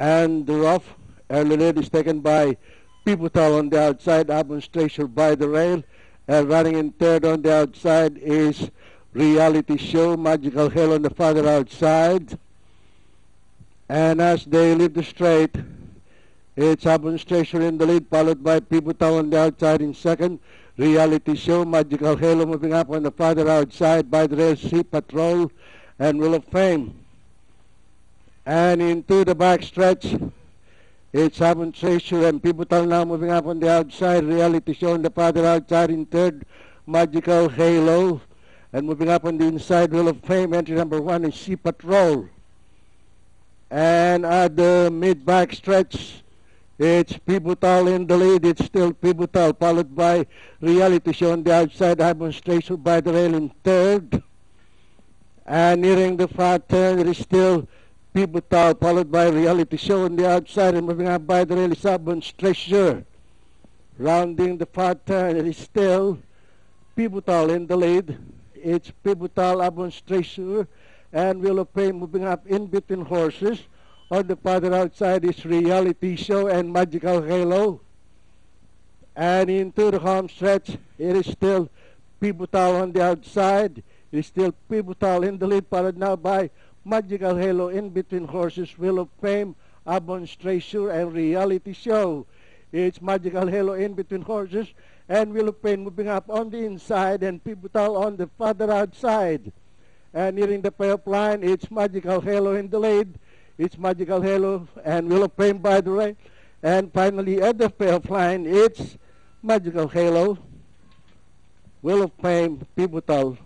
And the rough early lead is taken by Pivotal on the outside, Abon Stracer by the rail, and running in third on the outside is Reality Show, Magical Hell on the farther outside. And as they leave the straight, it's Abon Stracer in the lead, followed by Pivotal on the outside in second. Reality Show, Magical Halo moving up on the farther outside by the rail, Sea Patrol and Wheel of Fame. And into the back stretch, it's Abon Stracer and Pivotal now moving up on the outside. Reality Show on the farther outside in third, Magical Halo. And moving up on the inside, Wheel of Fame, entry number 1 is Sea Patrol. And at the mid-back stretch, it's Pivotal in the lead. It's still Pivotal, followed by Reality Show on the outside. Abon Stracer by the rail in third. And nearing the far turn, it is still Pivotal, followed by Reality Show on the outside. And moving up by the rail is Abon Stracer. Rounding the far turn, it is still Pivotal in the lead. It's Pivotal, Abon Stracer, and Wheel of Fame moving up in between horses. On the farther outside is Reality Show and Magical Halo. And into the home stretch, it is still Pivotal on the outside. It is still Pivotal in the lead, followed now by Magical Halo in between horses, Wheel of Fame, Abon Stracer, and Reality Show. It's Magical Halo in between horses, and Wheel of Fame moving up on the inside, and Pivotal on the farther outside. And nearing the payoff line, it's Magical Halo in the lead. It's Magical Halo and Wheel of Fame by the rail. And finally, at the payoff line, it's Magical Halo, Wheel of Fame, Pivotal,